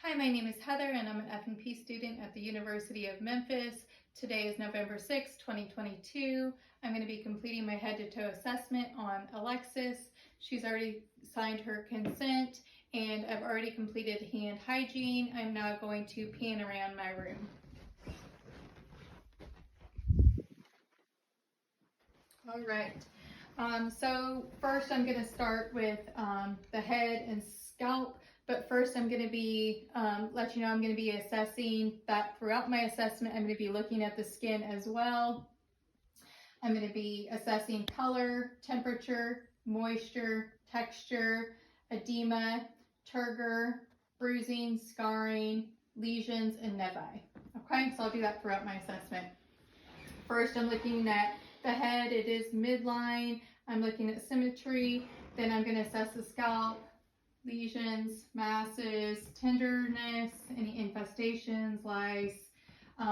Hi, my name is Heather and I'm an F&P student at the University of Memphis. Today is November 6, 2022. I'm going to be completing my head-to-toe assessment on Alexis. She's already signed her consent and I've already completed hand hygiene. I'm now going to pan around my room. All right. So first I'm going to start with the head and scalp. But first I'm going to be, let you know I'm going to be assessing that throughout my assessment. I'm going to be looking at the skin as well. I'm going to be assessing color, temperature, moisture, texture, edema, turgor, bruising, scarring, lesions, and nevi. Okay, so I'll do that throughout my assessment. First I'm looking at the head. It is midline. I'm looking at symmetry. Then I'm going to assess the scalp, lesions, masses, tenderness, any infestations, lice,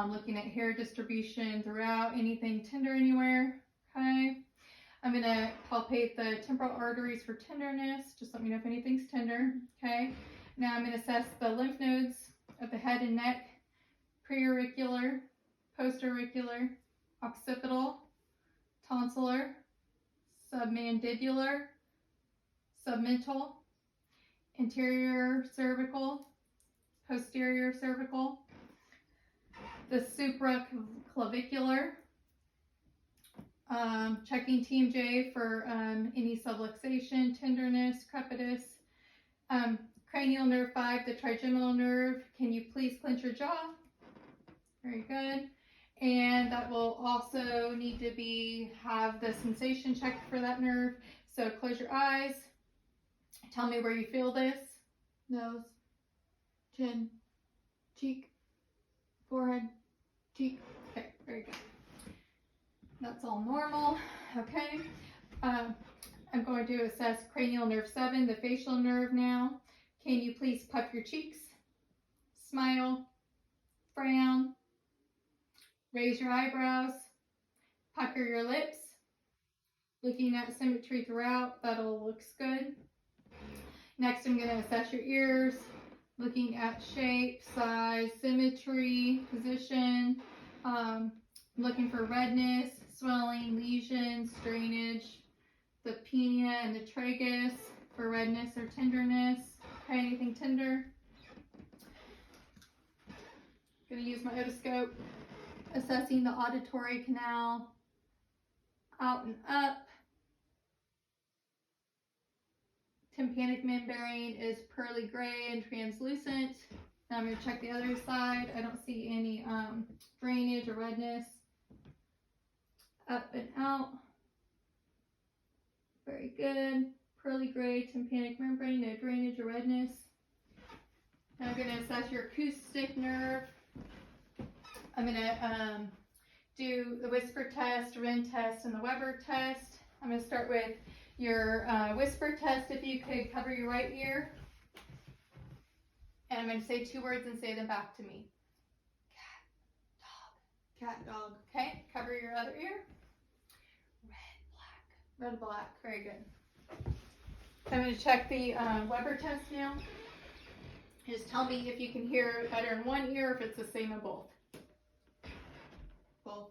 looking at hair distribution throughout, anything tender anywhere. Okay. I'm going to palpate the temporal arteries for tenderness. Just let me know if anything's tender. Okay. Now I'm going to assess the lymph nodes of the head and neck, preauricular, postauricular, occipital, tonsillar, submandibular, submental, anterior cervical, posterior cervical, the supraclavicular, checking TMJ for any subluxation, tenderness, crepitus, cranial nerve 5, the trigeminal nerve. Can you please clench your jaw? Very good. And that will also need to have the sensation checked for that nerve. So close your eyes. Tell me where you feel this. Nose, chin, cheek, forehead, cheek. Okay, very good. That's all normal. Okay. I'm going to assess cranial nerve 7, the facial nerve now. Can you please puff your cheeks, smile, frown, raise your eyebrows, pucker your lips, looking at symmetry throughout. That all looks good. Next, I'm going to assess your ears, looking at shape, size, symmetry, position. Looking for redness, swelling, lesions, drainage, the pinea and the tragus for redness or tenderness. Okay, anything tender? Going to use my otoscope, assessing the auditory canal, out and up. Tympanic membrane is pearly gray and translucent. Now I'm going to check the other side. I don't see any drainage or redness. Up and out. Very good. Pearly gray tympanic membrane, no drainage or redness. Now I'm going to assess your acoustic nerve. I'm going to do the whisper test, Ren test, and the Weber test. I'm going to start with your whisper test. If you could cover your right ear. And I'm going to say 2 words and say them back to me. Cat, dog. Cat, dog. Okay, cover your other ear. Red, black. Very good. So I'm going to check the Weber test now. Just tell me if you can hear it better in one ear, if it's the same in both. Both.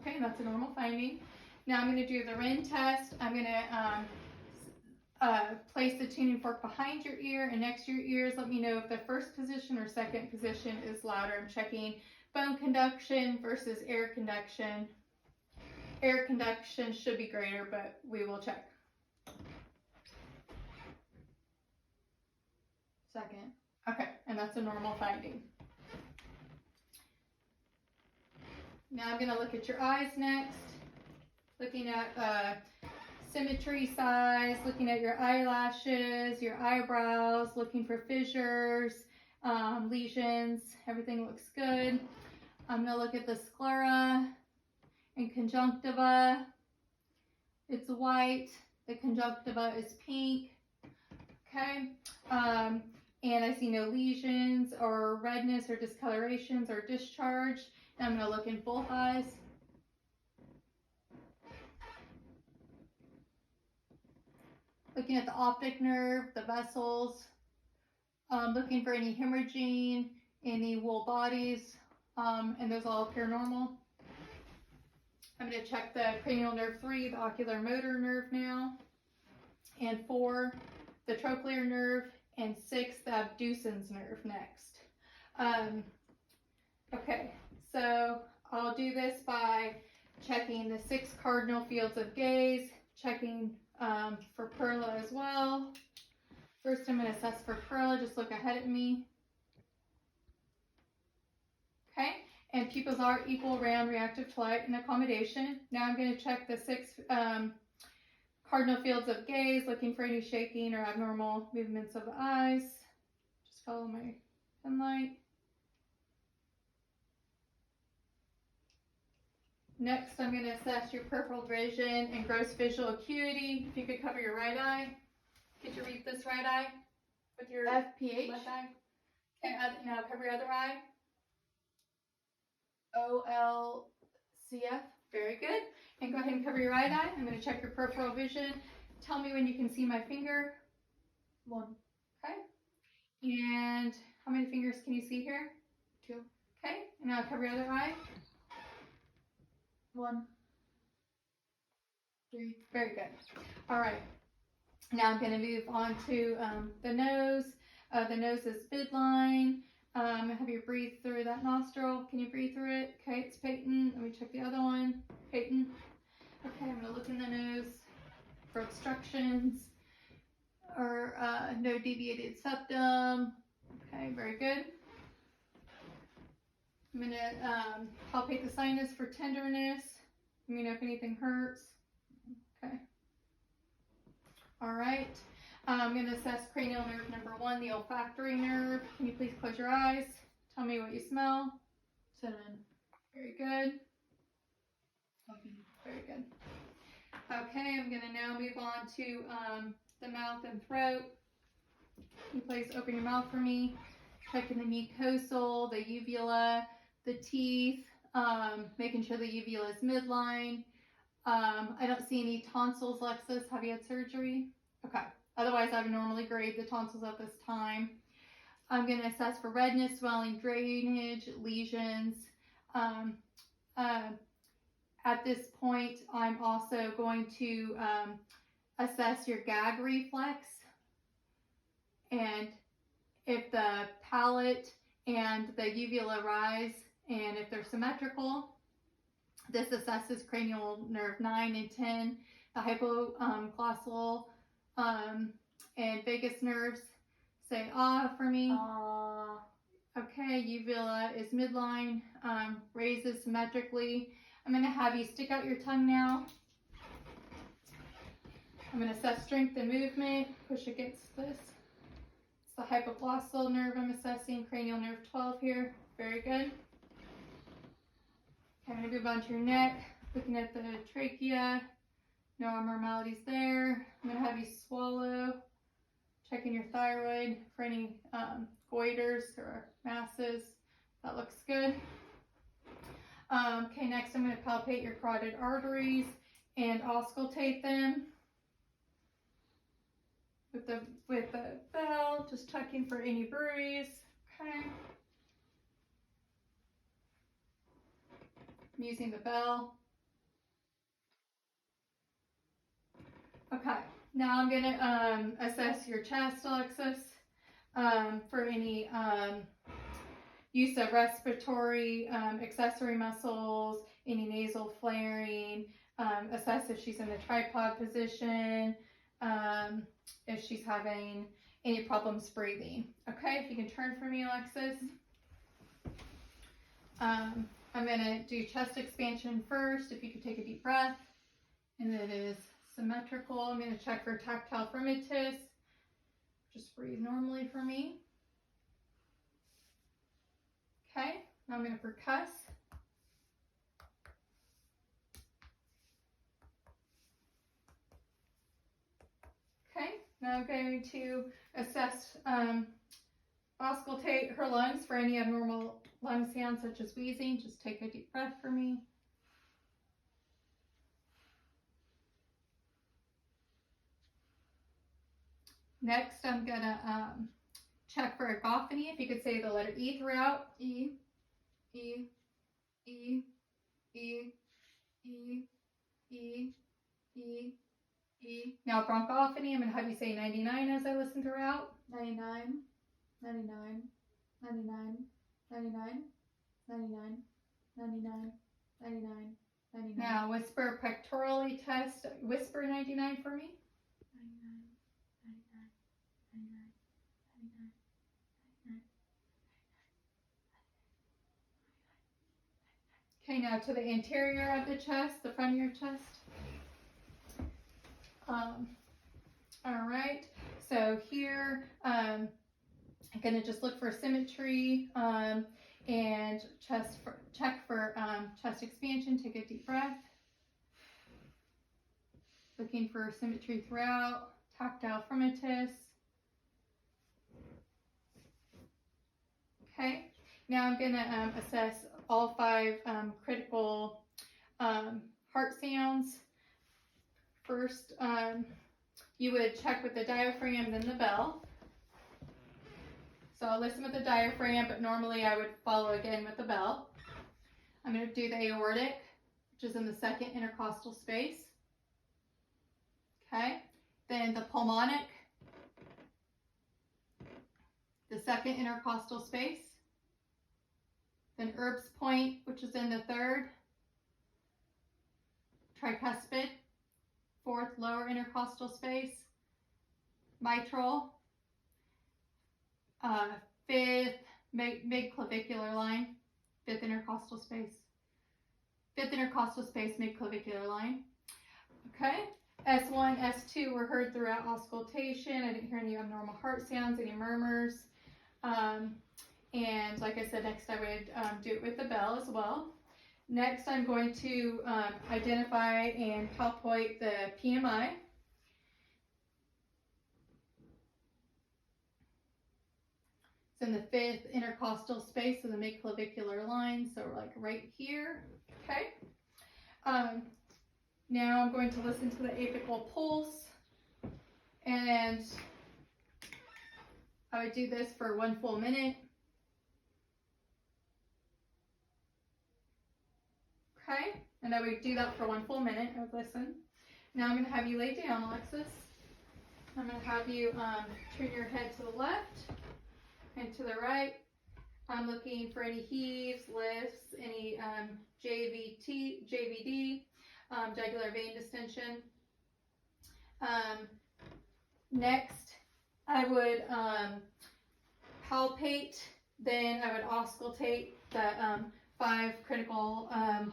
Okay, that's a normal finding. Now I'm going to do the Ren test. I'm going to place the tuning fork behind your ear and next to your ears. Let me know if the first position or second position is louder. I'm checking bone conduction versus air conduction. Air conduction should be greater, but we will check. Second. Okay, and that's a normal finding. Now I'm going to look at your eyes next. Looking at symmetry, size, looking at your eyelashes, your eyebrows, looking for fissures, lesions. Everything looks good. I'm going to look at the sclera and conjunctiva. It's white. The conjunctiva is pink. Okay. And I see no lesions or redness or discolorations or discharge. And I'm going to look in both eyes. Looking at the optic nerve, the vessels, Looking for any hemorrhaging, any wool bodies, and those all appear normal. I'm going to check the cranial nerve 3, the ocular motor nerve now, and 4, the trochlear nerve, and 6, the abducens nerve next. Okay, so I'll do this by checking the 6 cardinal fields of gaze, checking for Perla as well. First, I'm going to assess for Perla. Just look ahead at me. Okay, and pupils are equal, round, reactive to light, and accommodation. Now I'm going to check the 6 cardinal fields of gaze, looking for any shaking or abnormal movements of the eyes. Just follow my pen light. Next, I'm going to assess your peripheral vision and gross visual acuity. If you could cover your right eye. Could you read this right eye with your FPH. left eye? Okay, now cover your other eye. OLCF. Very good. And go ahead and cover your right eye. I'm going to check your peripheral vision. Tell me when you can see my finger. 1. Okay. And how many fingers can you see here? 2. Okay. And now cover your other eye. 1. 3. Very good. All right. Now I'm going to move on to the nose. The nose is midline. Have you breathe through that nostril? Can you breathe through it? Okay, it's patent. Let me check the other one. Patent. Okay, I'm going to look in the nose for obstructions or no deviated septum. Okay, very good. I'm going to palpate the sinus for tenderness. Let me know if anything hurts. Okay. All right. I'm going to assess cranial nerve number 1, the olfactory nerve. Can you please close your eyes? Tell me what you smell. Cinnamon. Very good. Coffee. Very good. Okay, I'm going to now move on to the mouth and throat. Can you please open your mouth for me? Checking the mucosal, the uvula, the teeth, making sure the uvula is midline. I don't see any tonsils, Lexus. Have you had surgery? Okay. Otherwise, I would normally grade the tonsils at this time. I'm going to assess for redness, swelling, drainage, lesions. At this point, I'm also going to assess your gag reflex. And if the palate and the uvula rise, and if they're symmetrical, this assesses cranial nerve 9 and 10, the hypoglossal and vagus nerves. Say ah for me. Okay, uvula is midline, raises symmetrically. I'm going to have you stick out your tongue now. I'm going to assess strength and movement. Push against this. It's the hypoglossal nerve I'm assessing, cranial nerve 12 here. Very good. Okay, I'm going to move on to your neck, looking at the trachea. No abnormalities there. I'm going to have you swallow, checking your thyroid for any goiters or masses. That looks good. Okay, next I'm going to palpate your carotid arteries and auscultate them with the bell, just checking for any bruise. Okay. I'm using the bell. Okay, now I'm going to assess your chest, Alexis, for any use of respiratory accessory muscles, any nasal flaring, assess if she's in the tripod position, if she's having any problems breathing. Okay, if you can turn for me, Alexis. I'm going to do chest expansion first. If you could take a deep breath. And it is symmetrical. I'm going to check for tactile fremitus. Just breathe normally for me. Okay, now I'm going to percuss. Okay, now I'm going to assess, auscultate her lungs for any abnormal lung sounds such as wheezing. Just take a deep breath for me. Next, I'm going to check for egophony. If you could say the letter E throughout. E, E, E, E, E, E, E, E. Now bronchophony, I'm going to have you say 99 as I listen throughout. 99, 99, 99, 99, 99, 99, 99, 99. Now whisper pectorally test. Whisper 99 for me. 99, 99, 99, 99, 99. Okay, now to the anterior of the chest, the front of your chest. All right, so here, I'm gonna just look for symmetry and check for chest expansion. Take a deep breath. Looking for symmetry throughout, tactile fremitus. Okay, now I'm gonna assess all 5 critical heart sounds. First, you would check with the diaphragm, then the bell. So I'll listen with the diaphragm, but normally I would follow again with the bell. I'm going to do the aortic, which is in the second intercostal space. Okay, then the pulmonic, the second intercostal space. Then Erb's point, which is in the third tricuspid, fourth lower intercostal space. Mitral, fifth mid-clavicular line, fifth intercostal space. Fifth intercostal space, mid-clavicular line. Okay, S1, S2 were heard throughout auscultation. I didn't hear any abnormal heart sounds, any murmurs. And like I said, next I would do it with the bell as well. Next, I'm going to identify and palpate the PMI. It's in the fifth intercostal space of the mid-clavicular line, so we're like right here. Okay. Now I'm going to listen to the apical pulse, and I would do this for 1 full minute. Okay, and I would do that for 1 full minute. I would listen. Now I'm going to have you lay down, Alexis. I'm going to have you turn your head to the left and to the right. I'm looking for any heaves, lifts, any JVD, jugular vein distension. Next, I would palpate, then I would auscultate the 5 critical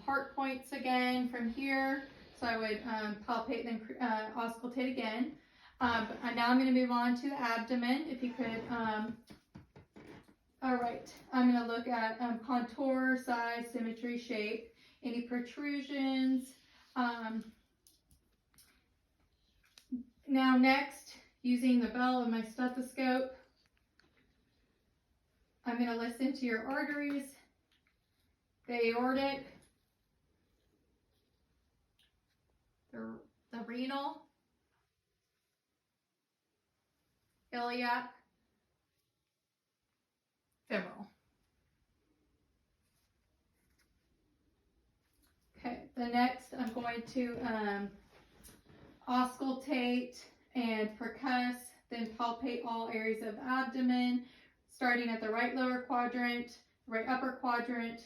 heart points again from here. So I would palpate, then auscultate again. Now I'm going to move on to the abdomen. If you could, all right, I'm going to look at contour, size, symmetry, shape, any protrusions. Now next, using the bell of my stethoscope, I'm going to listen to your arteries, the aortic, the renal, iliac, femoral. Okay, the next I'm going to auscultate and percuss, then palpate all areas of abdomen, starting at the right lower quadrant, right upper quadrant,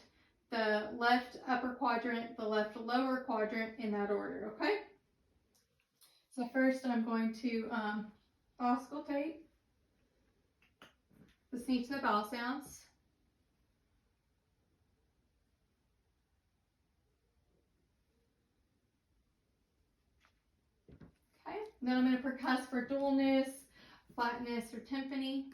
the left upper quadrant, the left lower quadrant, in that order, okay? So first I'm going to auscultate, listening to the vowel sounds. Okay, then I'm going to percuss for dualness, flatness, or tympany.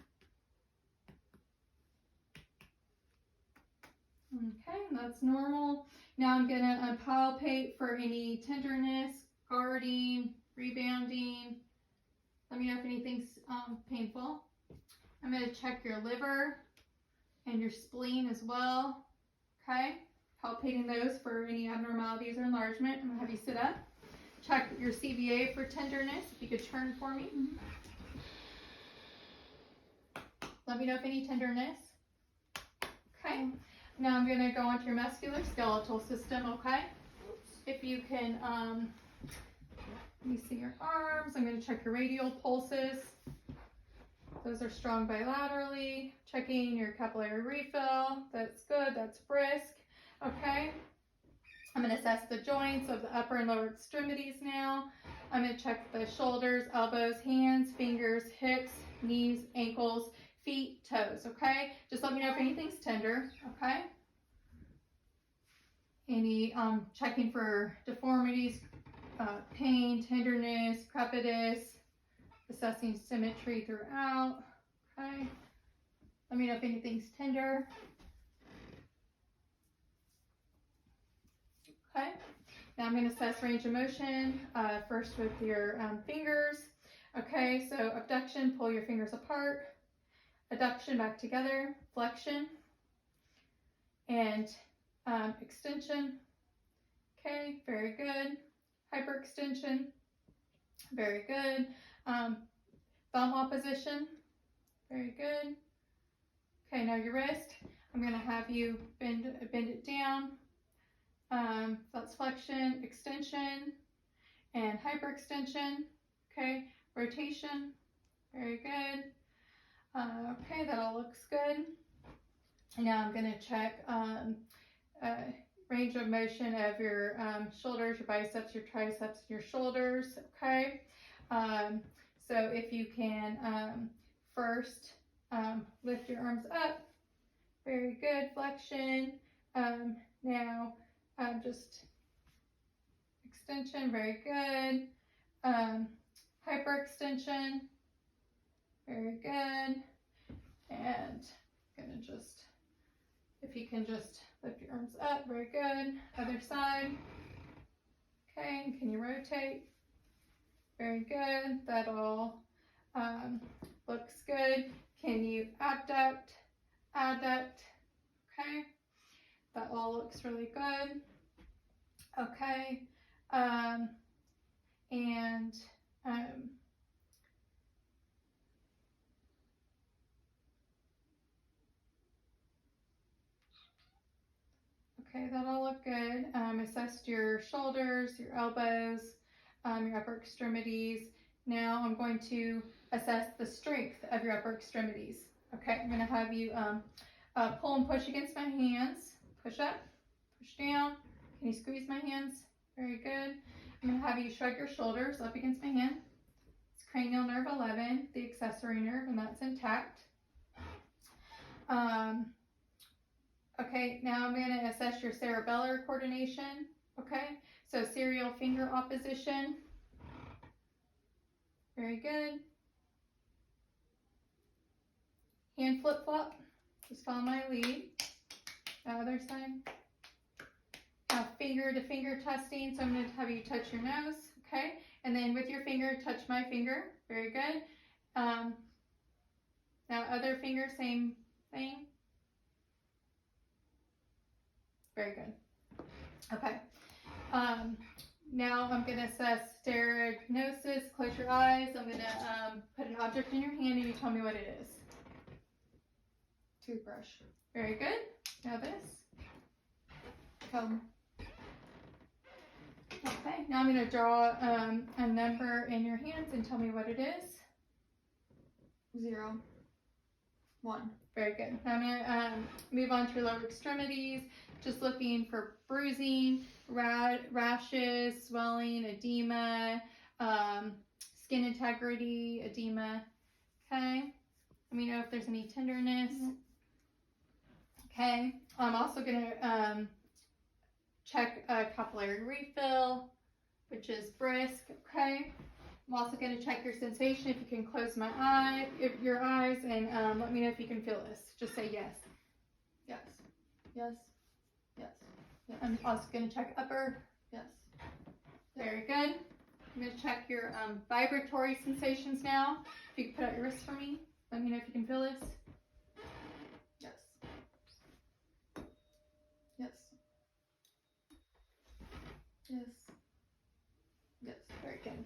Okay, that's normal. Now I'm going to palpate for any tenderness, guarding, rebounding. Let me know if anything's painful. I'm going to check your liver and your spleen as well. Okay, palpating those for any abnormalities or enlargement. I'm going to have you sit up. Check your CVA for tenderness. If you could turn for me. Let me know if any tenderness. Okay. Now I'm going to go onto your musculoskeletal system, okay? If you can, let me see your arms. I'm going to check your radial pulses. Those are strong bilaterally. Checking your capillary refill. That's good. That's brisk. Okay. I'm going to assess the joints of the upper and lower extremities now. I'm going to check the shoulders, elbows, hands, fingers, hips, knees, ankles, feet, toes, okay? Just let me know if anything's tender, okay? Any checking for deformities, pain, tenderness, crepitus, assessing symmetry throughout, okay? Let me know if anything's tender. Okay, now I'm going to assess range of motion, first with your fingers. Okay, so abduction, pull your fingers apart, adduction back together, flexion, and extension. Okay, very good. Hyperextension, very good. Thumb opposition, very good. Okay, now your wrist, I'm going to have you bend it down. That's flexion, extension, and hyperextension. Okay, rotation, very good. Okay, that all looks good. Now I'm going to check range of motion of your shoulders, your biceps, your triceps, and your shoulders. Okay, so if you can first lift your arms up, very good, flexion. Now just extension, very good. Hyperextension, very good. And gonna just, if you can just lift your arms up, very good. Other side. Okay, can you rotate? Very good. That all looks good. Can you abduct? Adduct. Okay. That all looks really good. Okay. Okay, that all look good. Assessed your shoulders, your elbows, your upper extremities. Now I'm going to assess the strength of your upper extremities. Okay, I'm going to have you pull and push against my hands. Push up, push down. Can you squeeze my hands? Very good. I'm going to have you shrug your shoulders up against my hand. It's cranial nerve 11, the accessory nerve, and that's intact. Okay, now I'm going to assess your cerebellar coordination. Okay, so serial finger opposition. Very good. Hand flip-flop. Just follow my lead. Other side. Now finger to finger testing. So I'm going to have you touch your nose. Okay, and then with your finger, touch my finger. Very good. Now other finger, same thing. Very good. Okay. Now I'm going to assess diagnosis. Close your eyes. I'm going to put an object in your hand and you tell me what it is. Toothbrush. Very good. Now this. Comb. Okay. Now I'm going to draw a number in your hands and tell me what it is. 0. 1. Very good. Now I'm going to move on to your lower extremities. Just looking for bruising, rashes, swelling, edema, skin integrity, edema. Okay. Let me know if there's any tenderness. Okay. I'm also going to check a capillary refill, which is brisk. Okay. I'm also going to check your sensation. If you can close your eyes, and let me know if you can feel this. Just say yes. Yes. Yes. Yes. Yes. I'm also going to check upper. Yes. Very good. I'm going to check your vibratory sensations now. If you can put out your wrist for me. Let me know if you can feel this. Yes. Yes. Yes. Yes. Very good.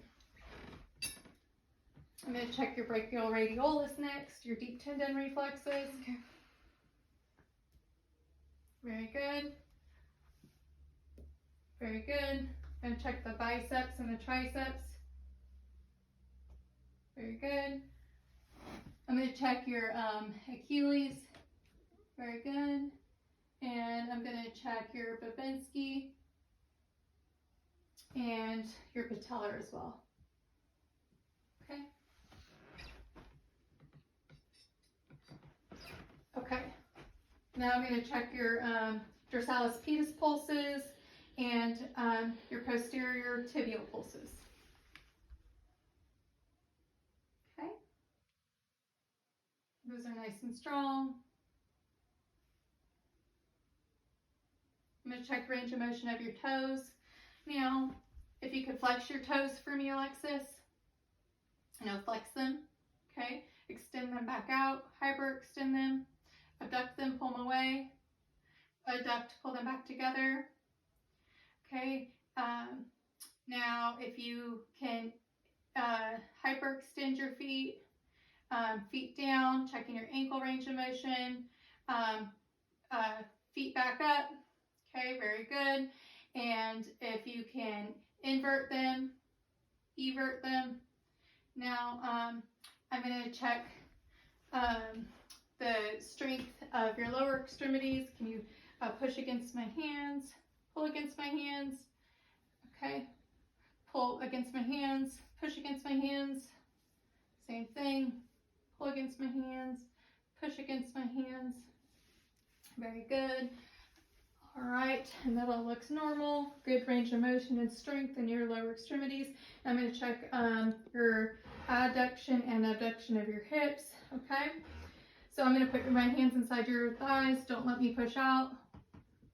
I'm going to to check your brachial radiolus next, your deep tendon reflexes. Okay. Very good. Very good. Going to check the biceps and the triceps. Very good. I'm going to check your Achilles. Very good. And I'm going to check your Babinski and your patellar as well. Okay. Okay. Now I'm going to check your dorsalis pedis pulses and your posterior tibial pulses. Okay. Those are nice and strong. I'm going to check range of motion of your toes. Now, if you could flex your toes for me, Alexis. Flex them. Okay. Extend them back out. Hyperextend them. Abduct them, pull them away. Adduct, pull them back together. Okay. Now, if you can hyperextend your feet, feet down, checking your ankle range of motion, feet back up. Okay, very good. And if you can invert them, evert them. Now, I'm going to check the strength of your lower extremities. Can you push against my hands, pull against my hands? Okay, pull against my hands, push against my hands. Same thing, pull against my hands, push against my hands. Very good. All right, and that all looks normal. Good range of motion and strength in your lower extremities. I'm going to check your adduction and abduction of your hips. Okay, so I'm going to put my hands inside your thighs. Don't let me push out.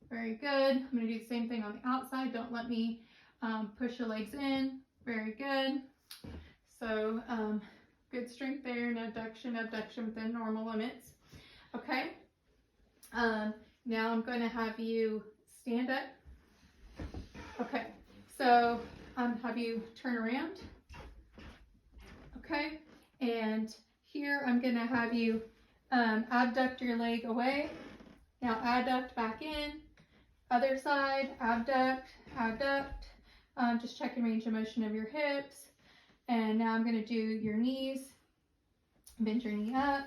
Very good. I'm going to do the same thing on the outside. Don't let me push your legs in. Very good. So good strength there, and abduction within normal limits. Okay. Now I'm going to have you stand up. Okay, so have you turn around. Okay, and here I'm going to have you abduct your leg away. Now adduct back in. Other side, abduct, abduct. Just checking range of motion of your hips. And now I'm going to do your knees. Bend your knee up.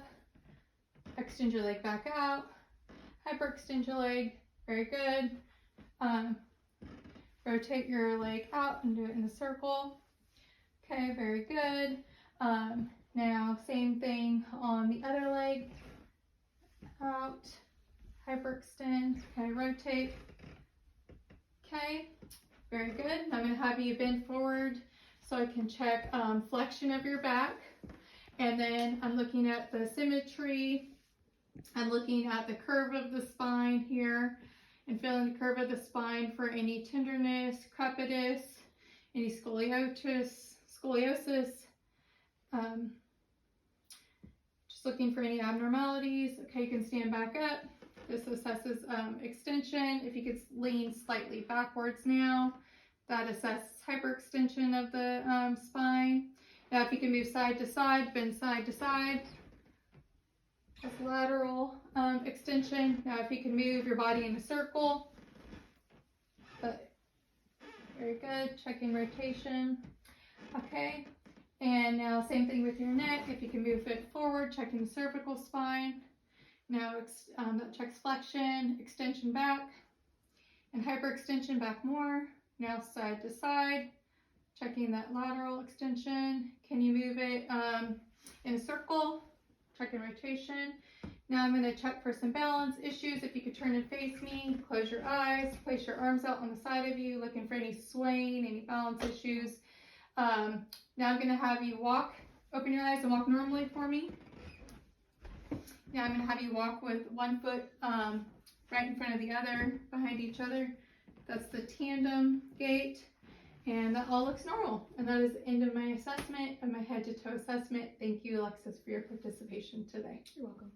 Extend your leg back out. Hyperextend your leg. Very good. Rotate your leg out and do it in a circle. Okay, very good. Now same thing on the other leg. Out. Hyperextend. Okay, rotate. Okay, very good. I'm going to have you bend forward so I can check flexion of your back. And then I'm looking at the symmetry. I'm looking at the curve of the spine here and feeling the curve of the spine for any tenderness, crepitus, any scoliosis. Just looking for any abnormalities. Okay, you can stand back up. This assesses extension. If you could lean slightly backwards now, that assesses hyperextension of the spine. Now if you can move side to side, bend side to side. That's lateral extension. Now if you can move your body in a circle. Very good. Checking rotation. Okay. And now same thing with your neck. If you can move it forward, checking the cervical spine. Now that checks flexion, extension back, and hyperextension back more. Now side to side, checking that lateral extension. Can you move it in a circle? Checking rotation. Now I'm going to check for some balance issues. If you could turn and face me, close your eyes, place your arms out on the side of you, looking for any swaying, any balance issues. Now I'm going to have you walk, open your eyes and walk normally for me. Now I'm going to have you walk with one foot right in front of the other, behind each other. That's the tandem gait. And that all looks normal. And that is the end of my assessment, of my head to toe assessment. Thank you, Alexis, for your participation today. You're welcome.